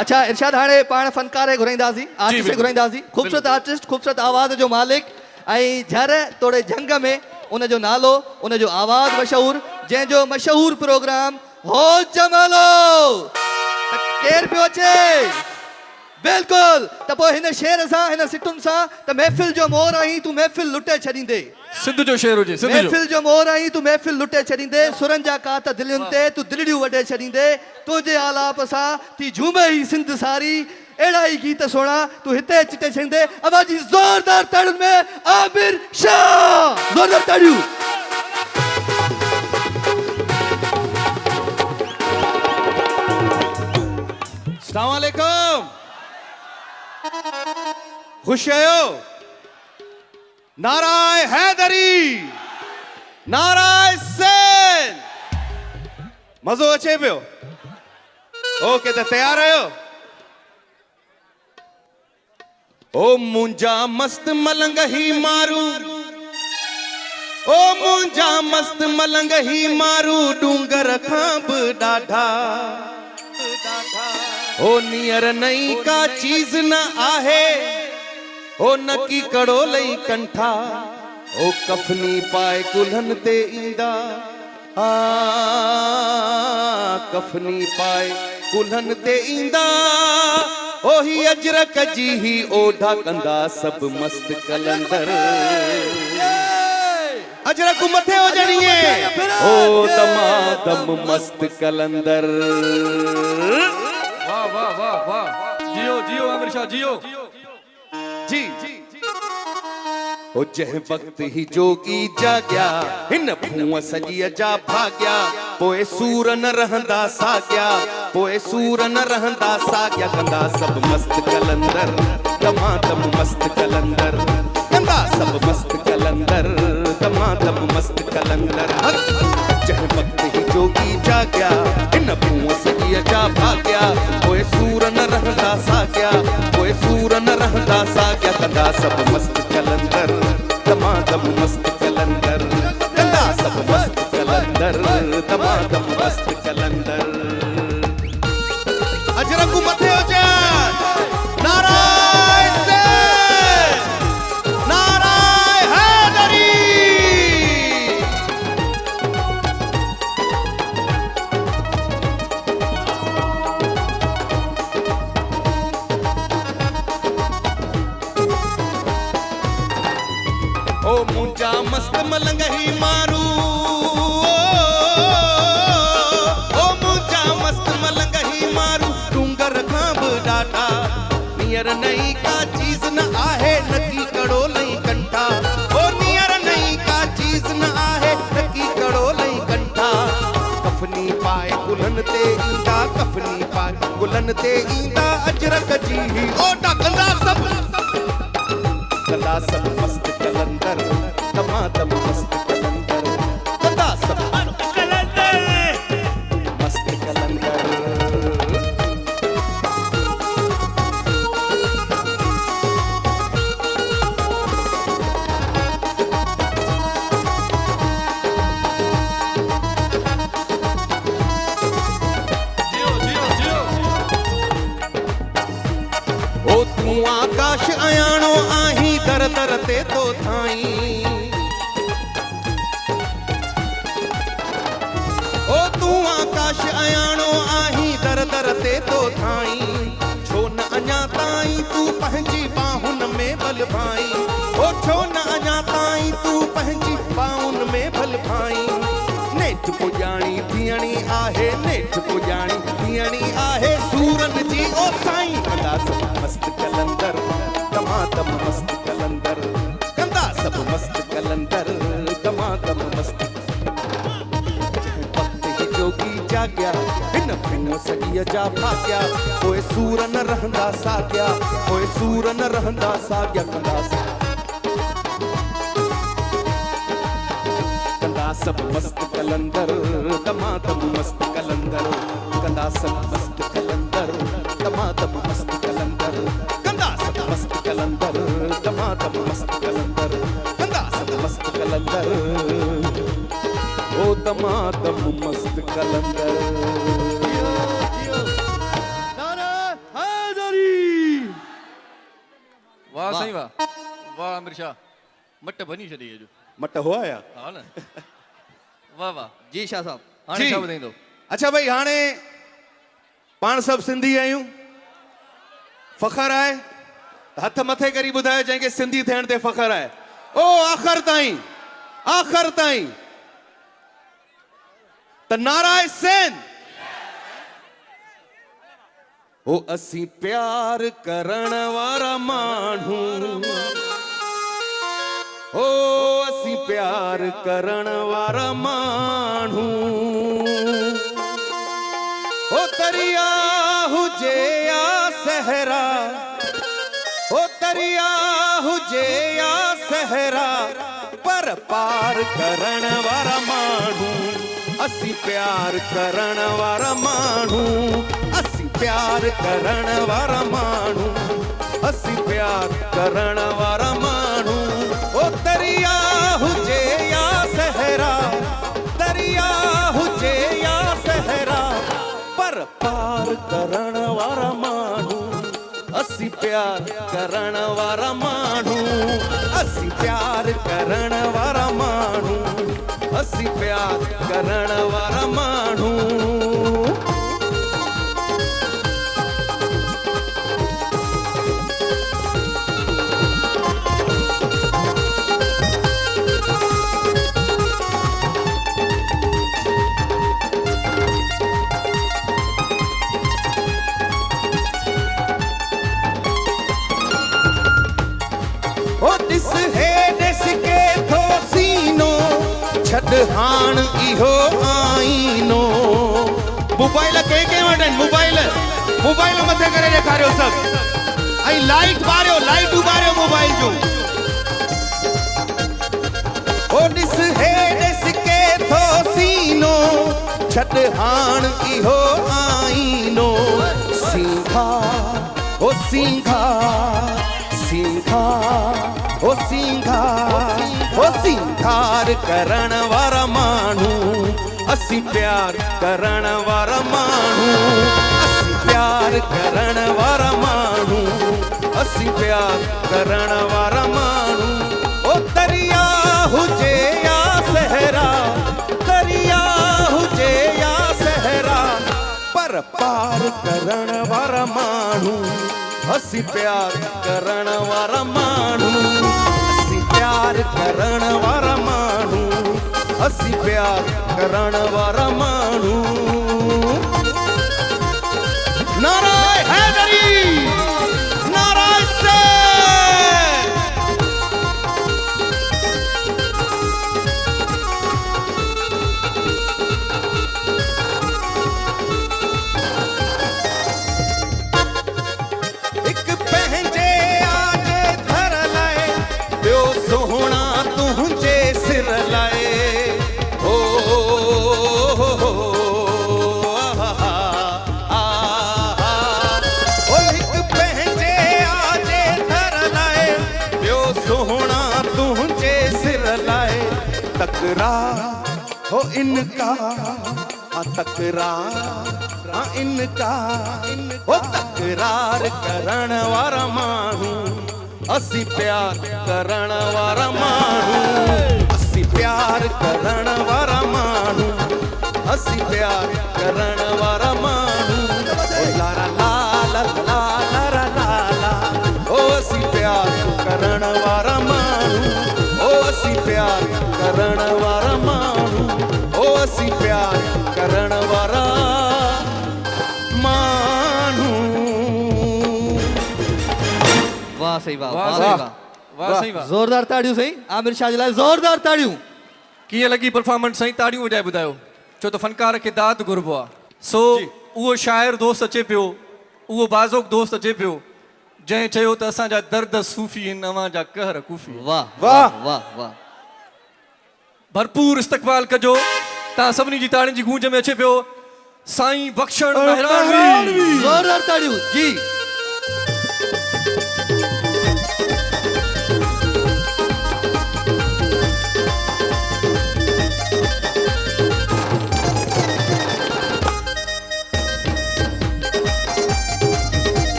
अच्छा इरशाद हाणे पाण फनकार घुराईंदासीं आर्टिस्ट घुराईंदासीं खूबसूरत आर्टिस्ट खूबसूरत आवाज़ जो मालिक ऐं झर तोड़े झंग में उन जो नालो उन जो आवाज़ मशहूर जंहिंजो मशहूर प्रोग्राम हो जमालो केर पियो अचे बिल्कुल त पोइ हिन शेर सां हिन सिटुनि सां त महफ़िल जो मोर आहीं तूं महफ़िल लुटे छॾींदे सिंध जो शेर हुजे सिंध जो महफ़िल जो मोर आहीं तूं महफ़िल लुटे छॾींदे सुरनि जा कात दिलियुनि ते तूं दिलड़ियूं वॾे छॾींदे तुंहिंजे आलाप सां थी झूमे ई सिंध सारी अहिड़ा ई गीत सुहिणा तूं हिते चिटे छॾींदे आवाज़ जी ज़ोरदार ताड़ियुनि में आमिर शाह ज़ोरदार ताड़ियूं अस्सलाम वालेकुम खुश आयो नाराय हैदरी नाराय सेन मज़ो अचे पियो ओके त तयार आहियो ओ मुंहिंजा मस्त मलंग ही मारू ओ मुंहिंजा मस्त मलंग ही मारू डूंगर खां बि ॾाढा ओ नियर नई का चीज न आहे ओ नकी कड़ो लई कंठा ओ कफनी पाए कुल्हन ते ईंदा आ कफनी पाए कुल्हन ते ईंदा ओ ही अजरक जी ही ओढ़ा कंदा सब मस्त कलंदर अजरक मथे हो जणिए ओ दमादम मस्त कलंदर वाह वाह वाह वाह जियो जियो आमिर शाह जियो जी ओ जह वक्त ही जोगी जाग्या हिन भूअ सॼीअ जा भाग्या पोइ सूर न रहंदा साॻिया पोइ सूर न रहंदा साॻिया कंदा सब मस्त कलंदर दमादम मस्त कलंदर कंदा सब मस्त कलंदर दमादम मस्त कलंदर जह वक्त ही जोगी जाग्या हिन भूअ सॼीअ जा भाग्या पोइ सूर न रहंदा साॻिया पोइ सूर न रहंदा साॻिया कंदा सब मस्त कलंदर दमादम मस्त कलंदर कंदा सब मस्त कलंदर दमादम मस्त कलंदर अजरक मथे हो जा नाराय सेन नाराय हैदरी ओ मुंहिंजा मस्त मलंग ही मारू ओ मुंहिंजा मस्त मलंग ही मारू डूंगर खां बि ॾाढा नियर नई का चीज न आहे नकी कड़ो लई कंठा ओ नियर नई का चीज न आहे नकी कड़ो लई कंठा कफनी पाए कुल्हन ते ईंदा कफनी पाए कुल्हन ते ईंदा अजरक जी ही ओढ़ा कंदा सब मस्त कलंदर दमादम मस्त कलंदर कंदा सब मस्त कलंदर जियो जियो जियो ओ तू आकाश अयाणो आही दर दर ते तो थाई ओ तू आकाश अयाणो आही दर दर ते तो थाई छो न अञा ताईं तू पंहिंजी बाहुन में बल भाई ओ छो न अञा ताईं तू पंहिंजी बाहुन में बल भाई नेठ पुॼाणी थियणी आहे नेठ पुॼाणी थियणी आहे सूरन जी ओ साईं कंदा सब मस्त कलंदर दमादम मस्त कलंदर कंदा सब मस्त कलंदर दमादम मस्त वक्त ही जोगी जाग्या हिन भूअ सॼीअ जा भाग्या पोइ सूर न रहंदा साॻिया पोइ सूर न रहंदा साॻिया कंदा सब मस्त कलंदर दमादम मस्त कलंदर कंदा सब मस्त कलंदर दमादम मस्त कलंदर कंदा सब मस्त कलंदर दमादम मस्त कलंदर कंदा सब मस्त कलंदर ओ दमादम मस्त कलंदर वाह वाह। साईं वाह वाह आमिर शाह मट बनी छॾी अॼु मट हो आया हा न वाह वाह जी शाह साहब हाणे जी। छा ॿुधाईंदो अच्छा भाई हाणे पाण सभु सिंधी आहियूं फ़ख़्रु आहे त हथ मथे करी ॿुधायो जंहिंखे सिंधी थियण ते फ़ख़्रु आहे ओ आख़िर ताईं त नाराए सिंध ओ असीं प्यार करण वारा माण्हू ओ असीं प्यार करण वारा माण्हू ओ दरिया हुजे या सहरा ओ दरिया हुजे या सहरा पर पार करण वारा माण्हू असीं प्यार करण वारा माण्हू असीं प्यार करण वारा माण्हू असीं प्यार करण वारा माण्हू ओ दरिया हुजे या सहरा दरिया हुजे या सहरा पर पार करण वारा माण्हू असीं प्यार करण वारा माण्हू असीं प्यार करण वारा माण्हू असीं प्यार करण वारा माण्हू ओ ॾिस हे ॾिस के थो सीनो छॾ हाण इहो आईनो मोबाइल कंहिं वटि आहिनि मोबाइल मथे करे ॾेखारियो सभु ऐं लाइट ॿारियो मोबाइल जूं ओ ॾिस हे ॾिस के थो सीनो छॾ हाण इहो आईनो सीधा ओ सीधा सीधा ओ सीधा ओ सीधार करण वारा माण्हू असीं प्यार करण वारा माण्हू असीं प्यार करण वारा माण्हू असीं प्यार करण वारा माण्हू ओ दरिया हुजे या सहरा दरिया हुजे या सहरा पर पार करण वारा माण्हू असीं प्यार करण वारा माण्हू असीं प्यार करण वारा माण्हू असीं प्यार करण वारा माण्हू नाराए हैदरी नाराए सिंध हिकु पंहिंजे आजे धर लाइ ॿियो सोहणा तुंहिंजे सिर लाइ ओ हिकु पंहिंजे आजे धर लाइ ॿियो सोहणा तुंहिंजे सिर लाइ तकरार हो इनकार तकरार इनकार ओ तकरार करण वारा माण्हू असीं प्यार करण वारा माण्हू असीं प्यार करण वारा माण्हू असीं प्यार करण वारा माण्हू ओ लारा ला ला ला ला ला ला ओ असीं प्यार करण वारा माण्हू ओ असीं प्यार करण वारा माण्हू ओ असीं प्यार करण वारा माण्हू वाह सही वाह वाह वाह साईं सही वाह वाह वाह साईं वाह ज़ोरदार ताड़ियूं सही आमिर शाह जे लाइ ज़ोरदार ताड़ियूं कीअं लॻी परफॉर्मेंस साईं ताड़ियूं वॼाए ॿुधायो छो त फनकार खे दाद घुरिबो आहे सो उहो शाइर दोस्त अचे पियो उहो बाज़ोक दोस्त अचे पियो जंहिं चयो त असांजा दर्द सूफ़ी आहिनि अव्हां जा कहर कूफ़ी वाह वाह। वाह वाह वाह भरपूर इस्तक़बाल कजो तव्हां सभिनी जी ताड़ियुनि जी गूंज में अचे पियो साईं बख़्शण महिराणवी ज़ोरदार ताड़ियूं जी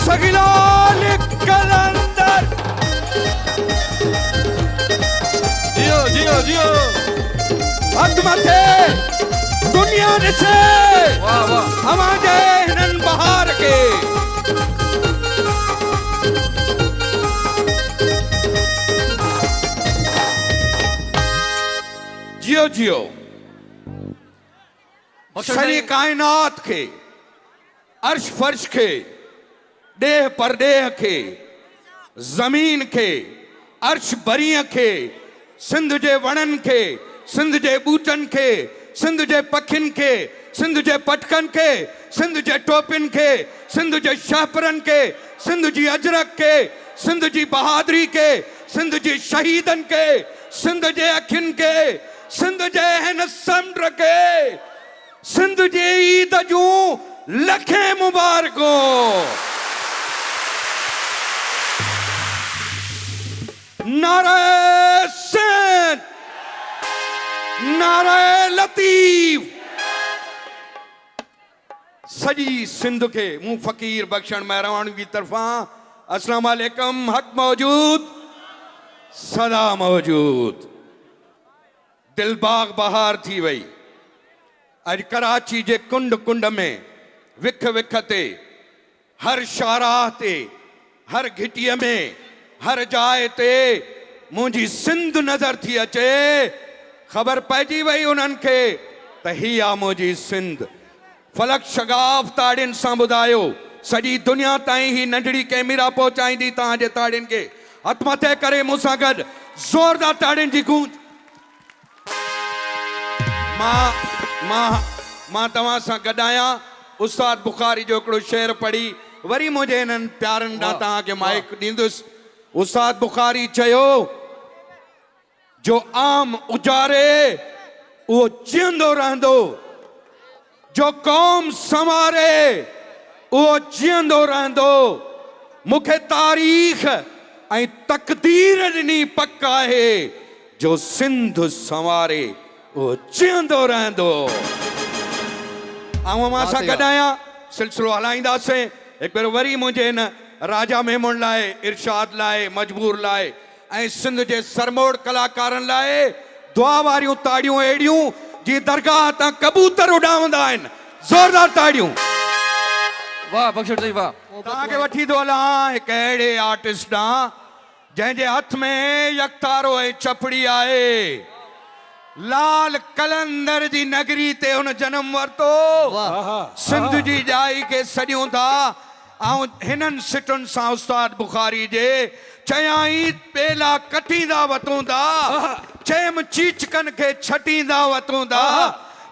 सगिलाल कलंदर जियो जियो जियो हथ मथे दुनिया ॾिसे वाह वाह हवा जे हिननि बहार खे जियो जियो सॼी काइनात खे अर्श फर्श खे ॾेह परॾेह खे ज़मीन खे अर्श बरीअ खे सिंध जे वणनि खे सिंध जे ॿूटनि खे सिंध जे पखियुनि खे सिंध जे पटकनि खे सिंध जे टोपियुनि खे सिंध जे शाहपरनि खे सिंध जी अजरक खे सिंध जी बहादुरी खे सिंध जी शहीदनि खे सिंध जे अखियुनि खे सिंध जे हिन समुंड खे सिंध जी ईद जूं लखे मुबारकों नारे सिंध नारे लतीफ सजी सिंध के मूं फकीर बख्शण मेहरबानी की तरफा अस्सलाम वालेकुम हक मौजूद सदा मौजूद दिलबाग बहार थी वई अज कराची जे कुंड कुंड में विख विख ते हर शाहराह ते हर घिटीअ में हर जाइ ते मुंहिंजी सिंध नज़र थी अचे ख़बर पइजी वई उन्हनि खे त ही आहे मुंहिंजी सिंध फलक शगाफ ताड़ियुनि सां ॿुधायो सॼी दुनिया ताईं ही नंढड़ी कैमरा पहुचाईंदी तव्हांजे ताड़ियुनि खे हथ मथे करे मूंसां गॾु ज़ोरदार ताड़ियुनि जी गूंज मां तव्हां सां गॾु आहियां उस्ताद बुखारी जो हिकिड़ो शेर पढ़ी वरी मुंहिंजे हिननि प्यारनि ॾांहुं तव्हांखे माइक ॾींदुसि उस्ताद बुखारी चयो जो आम उजारे उहो जीअंदो रहंदो जो क़ौम संवारे उहो जीअंदो रहंदो मूंखे तारीख़ ऐं तक़दीर ॾिनी पक आहे जो सिंध संवारे उहो जीअंदो रहंदो ऐं मां सां गॾु आहियां सिलसिलो हलाईंदासीं हिकु भेरो वरी मुंहिंजे हिन राजा मेमून लाइ इरशाद लाइ मजबूर लाइ ऐं सिंध जे सरमोड़ कलाकारनि लाइ दुआ वारियूं ताड़ियूं अहिड़ियूं जी दरगाह तां कबूतर उॾामंदा आहिनि ज़ोरदार ताड़ियूं वाह बख्शर जी वाह तव्हांखे वठी थो हलां हिकु अहिड़े आर्टिस्ट ॾांहुं जंहिंजे हथ में यकतारो ऐं चपड़ी आहे लाल कलंदर जी नगरी ते हुन जन्म वरितो सिंध जी जाइ खे सॾियूं था ऐं हिननि सिटुनि सां उस्ताद बुखारी जे चयाई पेला कटींदा वतूं था चयमि चीचकनि खे छटींदा वतूं था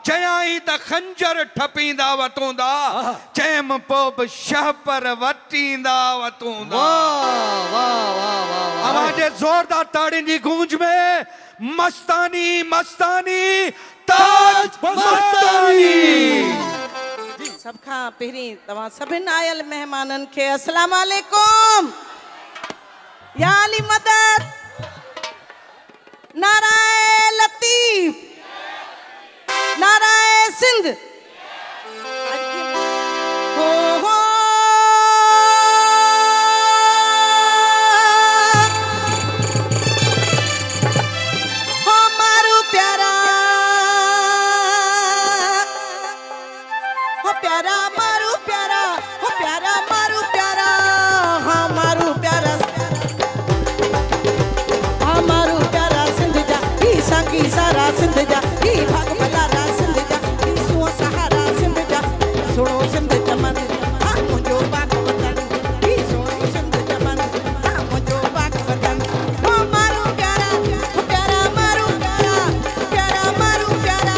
चयाई त खंजर ठपींदा वतूं था चयमि पोइ बि शहपर वटींदा वतूं था आवाज़ ज़ोरदार ताड़ियुनि जी गूंज में मस्तानी मस्तानी ताज मस्तानी सब खां पहिरीं तव्हां सभिनि आयल महिमाननि खे अस्सलाम वालेकुम या अली मदद नाराए लतीफ नाराए सिंध हो हो मारू प्यारा हो प्यारा मारू प्यारा हो प्यारा मारू प्यारा हाँ मारू प्यारा हाँ मारू प्यारा सिंध जा ही साकी सारा सिंध जा ही भाग भलारा सिंध जा ही सुओ सहारा सिंध जा सुनो सिंध चमन हाँ मुझो बाग वतन ही सुनो सिंध चमन हाँ मुझो बाग वतन हो मारू प्यारा हो प्यारा मारू प्यारा प्यारा मारू प्यारा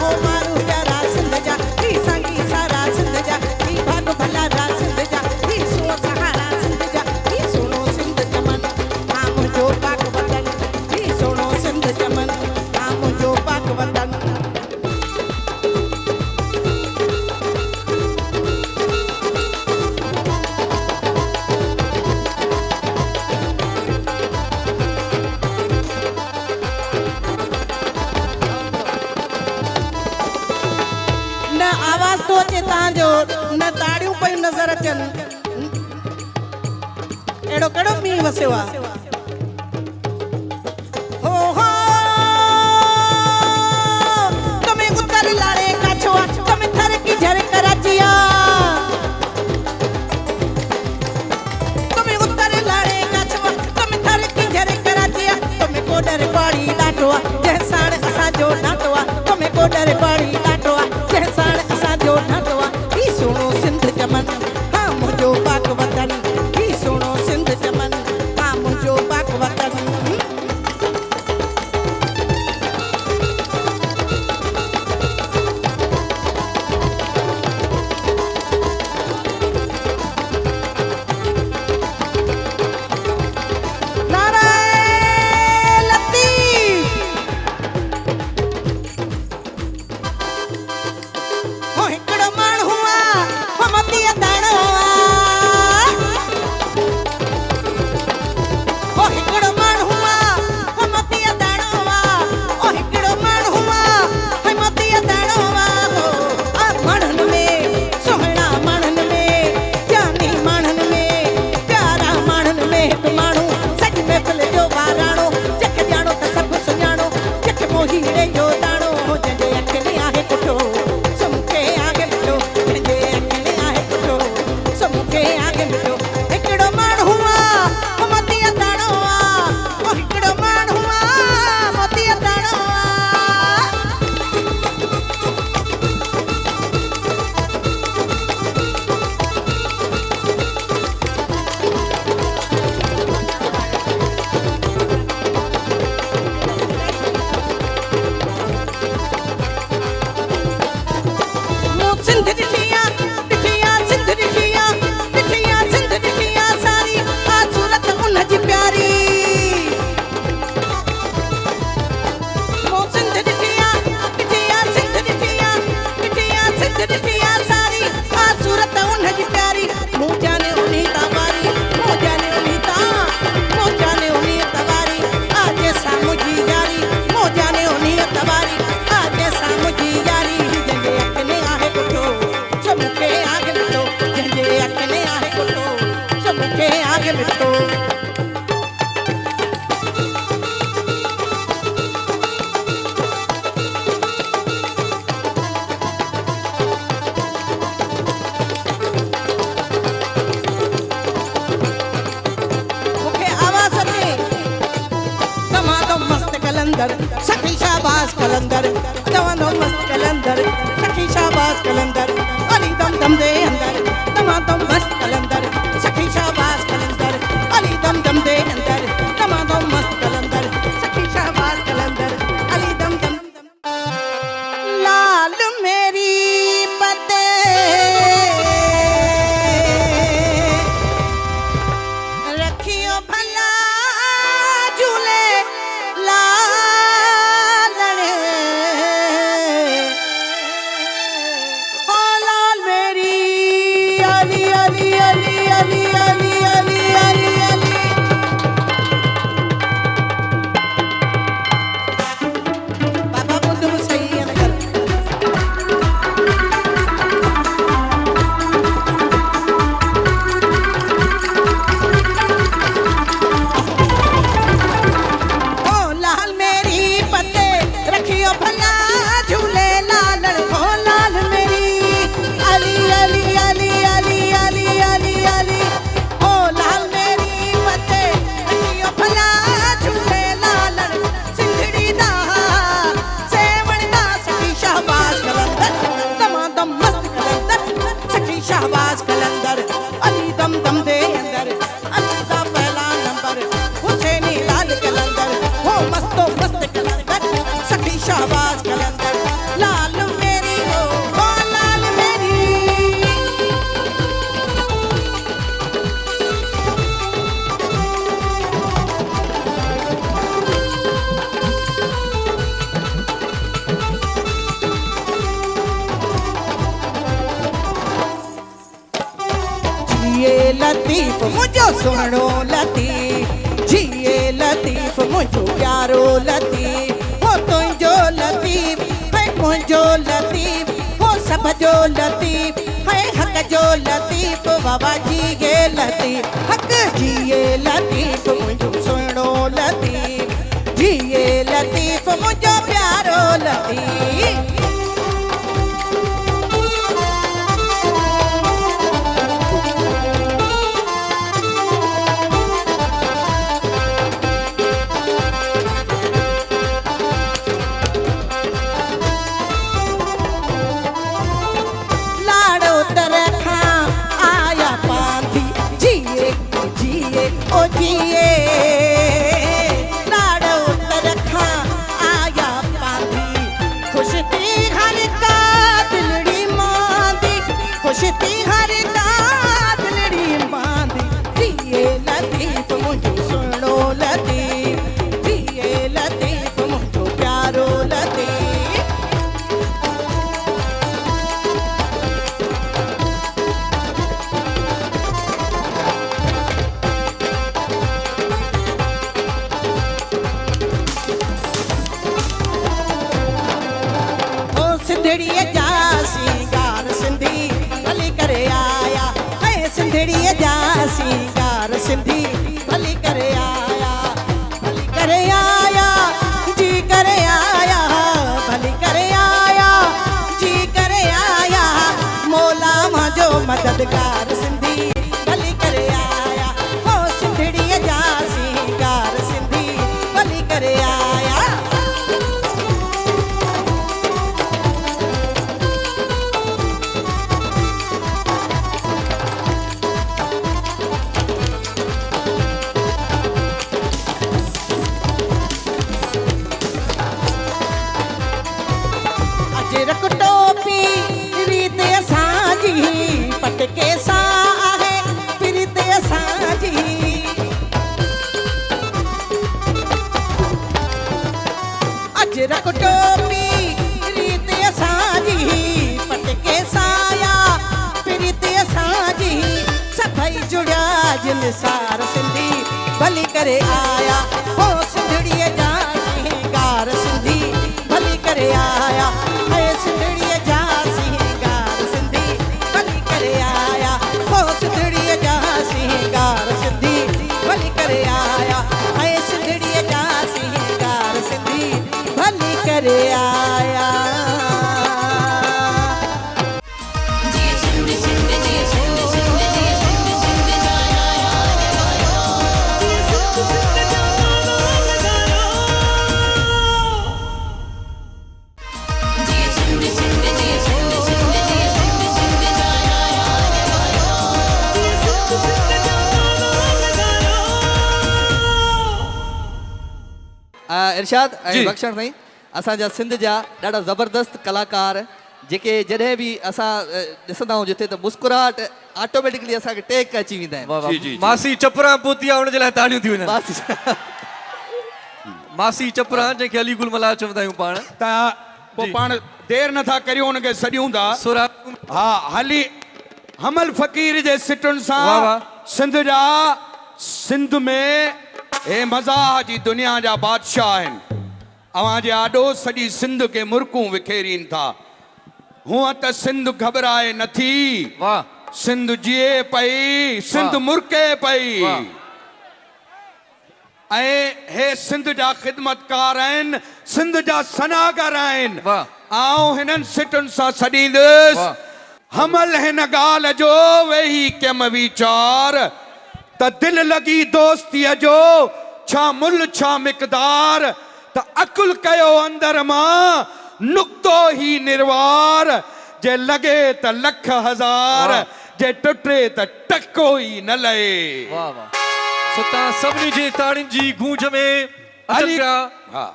हो मारू प्यारा सिंध जा ही साकी सारा सिंध जा ही भाग भलारा सिंध जा ही सुओ सहारा सिंध जा ही सुनो सिंध चमन हाँ मुझो बाग वतन ही सुनो सिंध चमन हाँ मुझो बाग वतन न आवाज़ तो अचे तव्हांजो न ताड़ियूं पयूं नज़र अचनि कहिड़ो कहिड़ो मींहुं वसियो आहे तुम्हें उतर लाड़े का छुआ तुम्हें थर की झर कराचिया तुम्हें उतर लाड़े का छुआ तुम्हें थर की झर कराचिया तुम्हें कोडर पाड़ी डाटवा जैसाण असा जो डाटवा तुम्हें कोडर पाड़ी डाटवा जैसाण असा जो डाटवा ई सुनो सिंध चमन हां मुझो पाक वतन ई सुनो सिंध चमन हां मुझो पाक वतन सखी शाबाश कलंदर दवानो मस्त कलंदर सखी शाबाश कलंदर अली दम दम दे अंदर दवानो मस्त कलंदर सखी शाबाश कलंदर अली दम दम दे अंदर दवानो मस्त कलंदर सखी शाबाश कलंदर अली दम दम लाल मेरी पते रखियो भला झूले शाहबाज कलंदर अली दम दम दे अंदर अली दा पहला नंबर हुसैनी लाल कलंदर हो मस्तो मस्त कलंदर सखी शाहबाज कलंदर लाल मेरी हो लाल मेरी जिए लतीफ मुझो सुनो लतीफ जिए लतीफ मुझो प्यारो लतीफ हो तुझो लतीफ है मुझो लतीफ हो सब जो लतीफ है हक जो लतीफ बाबा जिए लतीफ हक जिए लतीफ़ मुंहिंजो सुहिणो लतीफ़ जिए लतीफ़ मुंहिंजो प्यारो लतीफ़ लाड़ो तरखां आया पांधी जिए जिए ओ जिए लाड़ो तरखां आया पांधी खुश थी हर का दिलड़ी मांदी खुश थी हर का दिलड़ी मांदी जिए लतीफ़ मुंहिंजो सुहिणो लतीफ़ जिए लतीफ़ मुंहिंजो प्यारो लतीफ़ ओ सिंधड़ीअ जा सिंगार सिंधी भली करे आया ऐं सिंधड़ीअ जा सिंगार सिंधी भली करे आया भली करे आया जी करे आया भली करे आया जी करे आया मौला मुंहिंजो मददगार सिंधी भली करे आया ओ सिंधड़ीअ जा सिंगार सिंधी भली करे आया अजरक टोपी रीत असांजी पटके सां आहे प्रीत असांजी अजरक टोपी रीत असांजी पटके सां आहे प्रीत असांजी सभई जुड़िया जिनसार सिंधी भली करे आया ओ सिंधड़ीअ जा सिंगार सिंधी भली करे आया ऐं सिंधड़ीअ जा सिंगार सिंधी भली करे आया ओ सिंधड़ीअ जा सिंगार सिंधी भली करे आया ऐं सिंधड़ीअ जा सिंगार सिंधी भली करे आया इरशाद जी। ऐं बख़्शण साईं असांजा सिंध जा ॾाढा ज़बरदस्त कलाकार जेके जॾहिं बि असां ॾिसंदा आहियूं जिते त मुस्कुराहट ऑटोमेटिकली असांखे टेक अची वेंदा आहिनि वाह, वाह। मासी चपरा पोती आहे हुनजे लाइ ताड़ियूं थी वञनि बस मासी चपरा जंहिंखे अली गुल मला चवंदा आहियूं पाण त पोइ पाण देरि नथा करियूं हुनखे सॾियूं था सुरा हा हली हमल फ़क़ीर जे सिटुनि सां वाह, वाह। सिंध जा सिंध में हे मज़ाह जी दुनिया जा बादशाह आहिनि अवां जे आॾो सॼी सिंध खे मुर्कूं विखेरीनि था हूअं त सिंध घबराए नथी वाह सिंध जीए पई सिंध वाह। मुर्के पई वाह। ऐं हे सिंध जा ख़िदमतकार आहिनि सिंध जा सनागर आहिनि वाह। आऊं हिननि सिटुनि सां सॾींदुसि वाह। हमल हिन ॻाल्हि जो वेही कम वीचार त दिलि लॻी दोस्तीअ जो छा मुल छा मिक़दार त अकुल कयो अंदर मां नुक्तो ही निर्वार जे लॻे त लख हज़ार वाह। जे टुटे त टको ई न लहे वाह वाह सो तव्हां सभिनी जी ताड़ियुनि जी गूंज में अचनि अली- पिया हा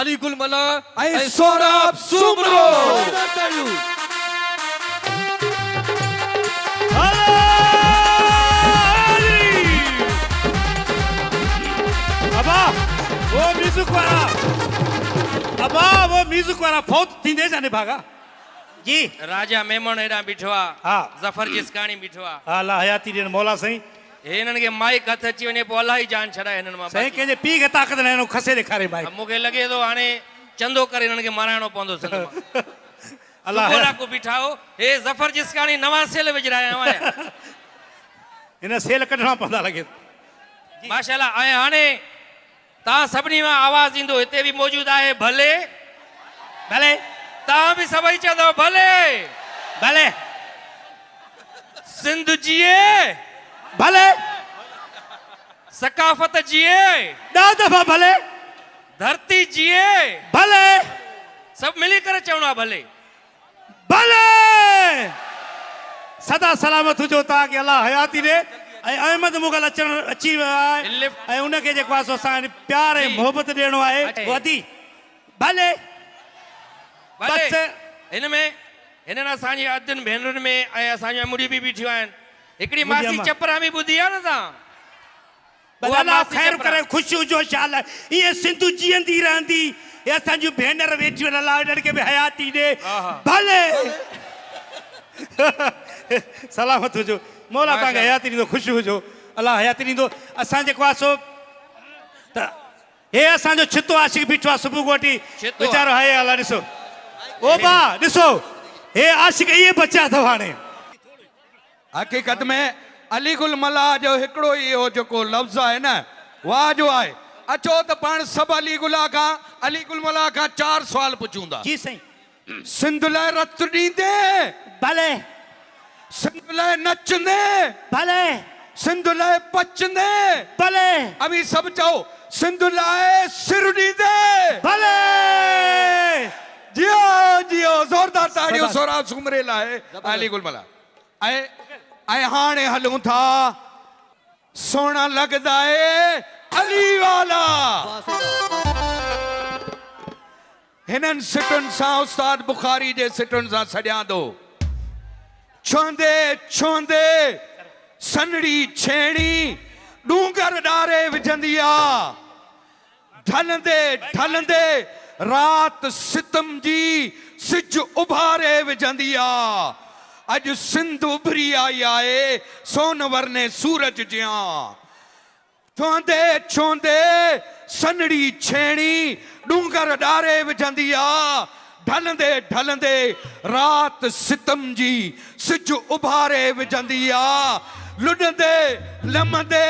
अली गुल मला ऐं सोराब सुमरो अबा वो म्यूजिक वाला अबा वो म्यूजिक वाला फौत थींदे जाने भागा जी राजा मेमण हेॾां बीठो आहे हा। ज़फर जिसकाणी बीठो आहे हा अल्लाह हयाती ॾियनि मौला साईं हिननि खे माइक हथ अची वञे पोइ अलाही जान छॾाए हिननि मां साईं कंहिंजे पीउ खे ताक़त न आहे खसे ॾेखारे भाई मूंखे लॻे थो हाणे चंदो करे हिननि खे माराइणो पवंदो सिंध मां अल्लाह सुबुह को बीठा हो हे ज़फर जिसकाणी नवां सेल विझराया हुआ हिन सेल कढणा पवंदा लॻे माशाल्लाह ऐं हाणे तव्हां सभिनी मां आवाज़ ईंदो हिते बि मौजूदु आहे भले भले तव्हां बि सभई चवंदव भले भले सिंध जिए भले सकाफत जिए 10 दफ़ा भले धरती जिए भले सभु मिली करे चवणो आहे भले भले सदा सलामत हुजो तव्हांखे अलाह हयाती ॾे ऐं अहमद मुगल अची वियो आहे लिफ्ट। ऐं उनखे जेको आहे सो असां प्यार ऐं जी। मोहबत ॾियणो आहे अचे। वधी भले भले बस। हिन में हिननि असांजी अधनि भेनरुनि में ऐं असांजा मुड़ी बि बीठियूं आहिनि हिकिड़ी मुड़िया मासी मां। चपरामी ॿुधी आहे न तव्हां भला उहा अलाह मासी ख़ैर चपरा। करे ख़ुशी हुजो शाल ईअं सिंधु जीअंदी रहंदी हे असांजूं भेनर वेठियूं आहिनि अलाह उन्हनि खे बि हयाती ॾे भले सलामत हुजो मौला तव्हांखे हयाती ॾींदो ख़ुशि हुजो अलाह हयाती ॾींदो असां जेको आहे सो त हे असांजो छितो आशिक़ बीठो आहे सुबुह गोटी छितो वीचारो हाय अलाह ॾिसो ओ भाउ ॾिसो हे आशिक़ इहे बचिया अथव हाणे हकीकत में अली गुल मल्ला जो हिकिड़ो ई इहो जेको लफ़्ज़ आहे न वाह जो आहे अचो त पाण सभु अली गुल मल्ला खां 4 सुवाल पुछूं था जी साईं सिंध लाइ रत ॾींदे भले सिंध लाइ नचंदे भले सिंध लाइ पचंदे भले अभी सभु चओ सिंध लाइ सिर ॾींदे भले जियो जियो ज़ोरदार ताड़ियूं सोरा सुमरे लाइ अली गुल मल्ला ऐं हाणे हलूं था सोना लॻंदा आहे अली वाला हिननि सिटुनि सां उस्ताद बुखारी जे सिटुनि सां सॼां थो छुहंदे छुहंदे सनड़ी छेड़ी डूंगर ॾारे विझंदी आहे ढलंदे ढलंदे रात सितम जी सिज उभारे विझंदी आहे अॼु सिंध उभरी आई आहे सोन वरने सूरज जियां छुहंदे छुहंदे सनड़ी छेड़ी डूंगर ॾारे विझंदी आहे ढलंदे ढलंदे रात सितम जी सिज उभारे विझंदी आहे लुॾंदे लमंदे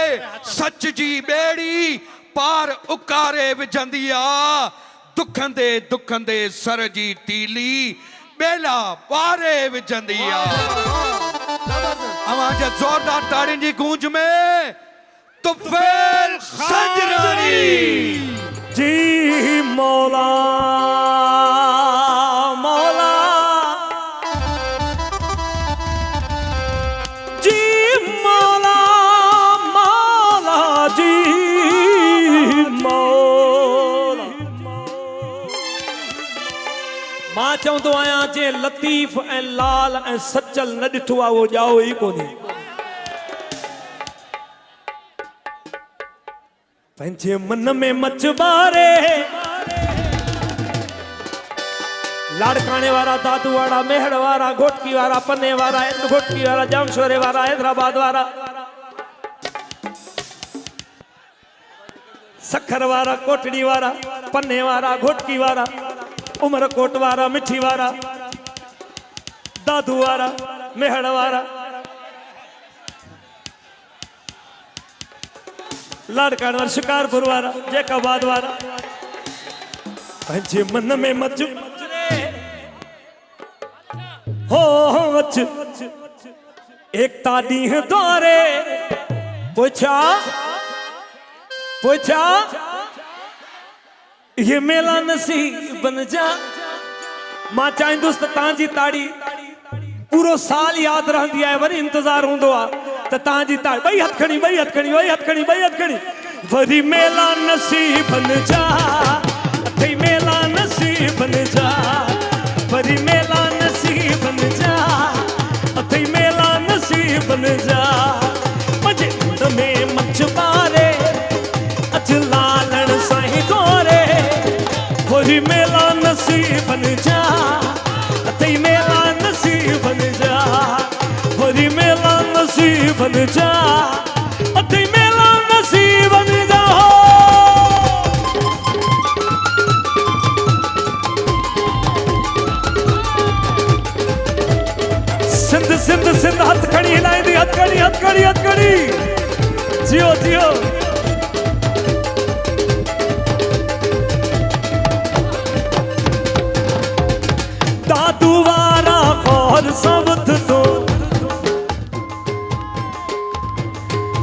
सच जी ॿेड़ी पार उकारे विझंदी आहे दुखंदे दुखंदे सर जी तीली ॿेला पारे विझंदी आहे आवाज़ ज़ोरदार ताड़ियुनि जी गूंज में तुफ़ैल सजरानी जी मौला मौला जी मौला मौला जी मौला मां चवंदो आहियां जे लतीफ़ ऐं लाल ऐं सचल न ॾिठो आहे उहो ॼाओ ई कोन्हे पंहिंजे मन में मच बारे लाड़काने वारा दादू वारा मेहड़ वारा घोटकी वारा पन्ने वारा घोटकी वारा जामशोरे वारा हैदराबाद वारा सखर वारा कोटड़ी वारा पन्ने वारा घोटकी वारा उमरकोट वारा मिठी वारा दादू वारा मेहड़ वारा लाड़कान वारा शिकारपुर वारा जैकाबाद वारा पंहिंजे मन में मच हो अच एकता ॾींहं द्वारे पुछा पुछा ये मेला नसीबन जा मां चाहींदुसि त तव्हांजी ताड़ी पूरो साल यादि रहंदी आहे वरी इंतज़ार हूंदो आहे त तव्हांजी ताड़ी ॿई हथ खणी ॿई हथ खणी ॿई हथ खणी ॿई हथ खणी वरी मेला नसीबन जा अथई मेला नसीबन जा वरी मेला नसीबन जा अथई मेला नसीबन जा मुंहिंजे मन में मच बारे अच लालण साईं गोरे वरी मेला नसीबन जा अथई मेला नसीबन जा वरी मेला नसीबन जा अथई मेला नसीबन जा सिंध सिंध सिंध हथ खड़ी हिलाईंदी हथ खड़ी हथ खड़ी हथ खड़ी जियो जियो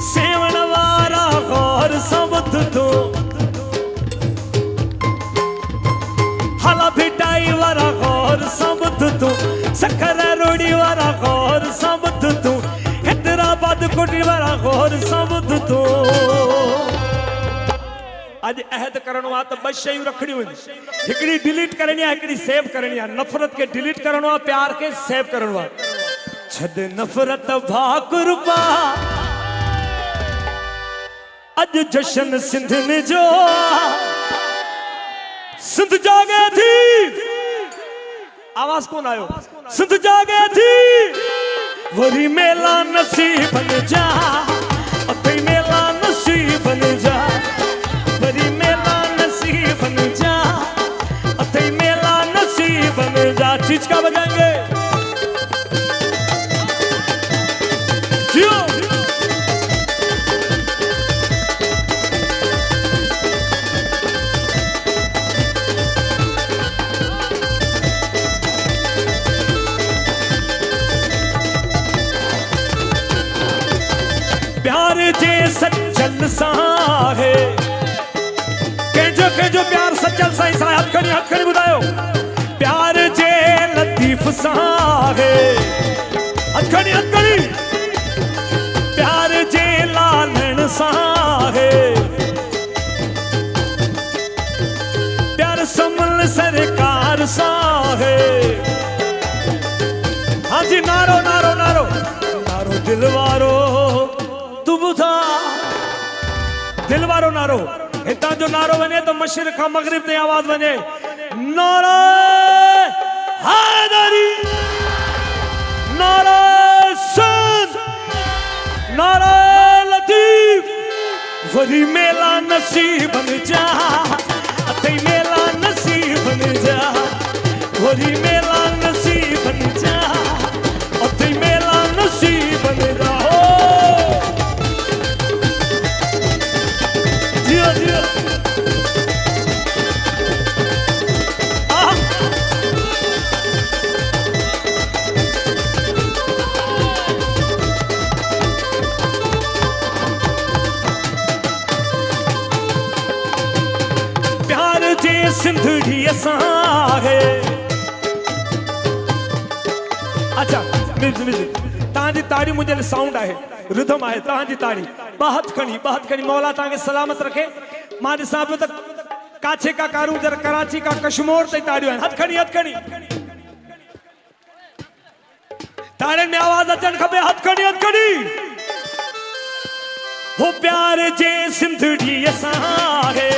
सेवण वारा गौर सबुत तू हला भिटाई वारा गौर सबुत तू सकर रोड़ी वारा गौर सबुत तू हैदराबाद कोटी वारा गौर सबुत तू आज अहद करण वा तो बस शयूं रखणी हुंदी हिकड़ी डिलीट करणी आहे हिकड़ी सेव करणी आहे नफरत के डिलीट करणो आहे प्यार के सेव करणो आहे छद नफरत भा कुर्बा अज जशन सिंध ने जो सिंध जागे थी आवाज कौन आयो सिंध जागे थी वरी मेला नसीब बन जा अते मेला नसीब बन जा वरी मेला नसीब बन जा अते मेला नसीब बन जा चीज का बजाएंगे जियो प्यार जे सच्चल सा है जो प्यार सच्चल साईं सा हथखड़ी बुधायो प्यार जे लतीफ सा है हथखड़ी प्यार जे लालन सा है प्यार समल सरकार सा है हाँ जी नारो नारो नारो नारो दिलवारो तू बुधा दिलवारो नारो हितां जो नारो वने तो मशरिक़ खां मगरिब ताईं आवाज वने नारा हैदरी नारा सिंध नारा लतीफ वरी मेला नसीब बन जा अते मेला नसीब बन जा वरी मेला नसीब बन जा अते मेला नसीब बन जा प्यार जे सिंधड़ी असां है अच्छा म्यूजिक तांजी ताड़ी मुझे साउंड है रिदम है तांजी ताड़ी बहुत खणी मौला ताके सलामत रखे मां ॾिसां पियो त काछे का कारू जर कराची का कश्मीर ते ताड़ियूं आहिनि हथखड़ी ताड़ियुनि में आवाज अचण खपे हथखड़ी हो प्यार जे सिंधड़ी असां है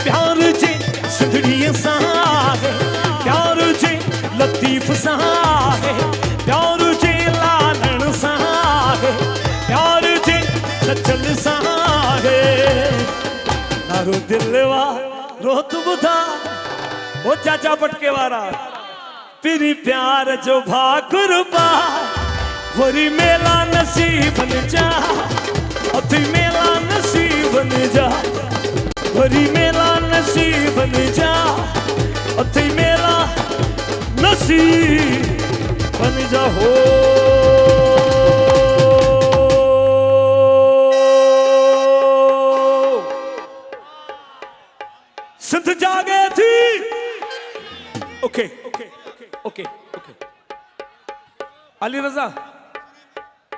प्यार जे सिंधड़ी असां है प्यार जे लतीफ सा है प्यार जे लालन सा है प्यार जे सचल सा है नारो दिलवा रोत बुधा ओ चाचा पटके वारा पिरी प्यार जो भा कुर्बा वरी मेला नसीब बन जा अति मेला नसीब बन जा वरी मेला नसीब बन जा अति मेला नसीब बन जा हो सिंध जागे थी ओके अली रजा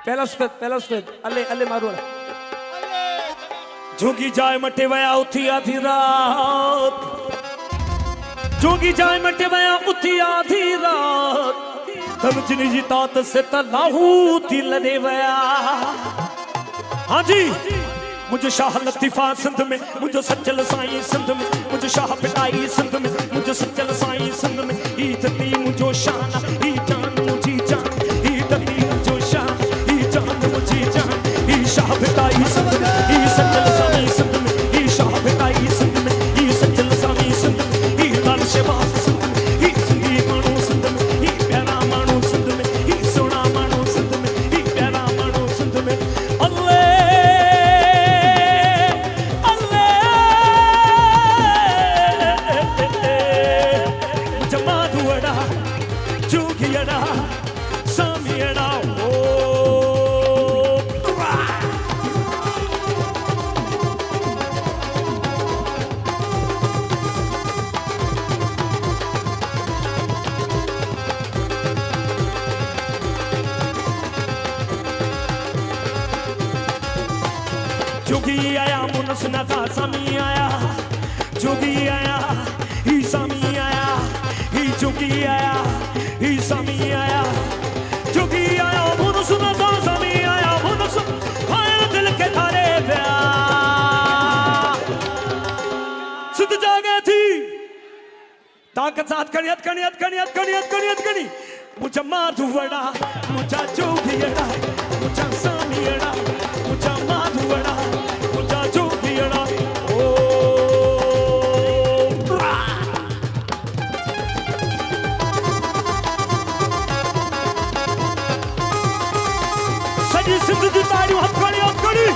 पहला स्पेद अले मारो जोगी जाए मटे वया उठी आधी रात जोगी जाए मटे वया उठी आधी रात तब जिनी जी तात से तलाहू थी लड़े वया हाँ जी मुझे शाह लतीफा सिंध में मुझे सच्चल साईं सिंध में मुझे शाह पिटाई सिंध में मुझे सच्चल साईं सिंध में ई तती मुझो शान ई जान मुझी जान ई तती मुझो शान ई जान मुझी जान ई शाह पिटाई सिंध में ई सच्चल साईं सिंध में ई शाह पिटाई सिंध में ई सच्चल साईं सिंध में ई लाल शहबाज सिंध में ई सिंधी मानो सिंध में ई प्यारा मानो सिंध में ई सोना मानो सिंध में ई प्यारा मानो सिंध में अल्लाह जोगियड़ा जोगी आया मुन सुनाता सामी आया जोगी आया ही सामी आया ही जोगी आया ही सामी आया जोगी आया मुन सुनाता सामी आया मुन सुन आया दिल के थारे प्यार सुध जागे थी ताकत साथ कणी मुझा माधुवड़ा मुझा जोगियड़ा मुझा सामियड़ा मुझा माधुवड़ा मुझा जोगियड़ा ओ सजी सिंध जी ताड़ियों हथ खड़ी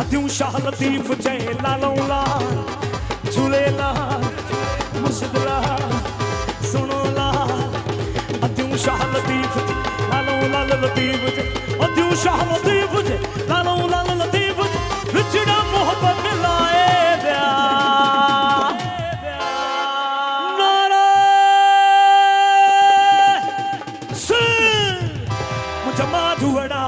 अतियों शाह लतीफ जय लालों लाल झूले लाल मुर्शिद लाल सुनो लाल अतियों शाह लतीफ जय लालों लाल लतीफ जय अतियों शाह लतीफ जय लालों लाल लतीफ जय विछड़ा मोहब्बत मिलाए प्यार नारे सिंह मुझे माधुवड़ा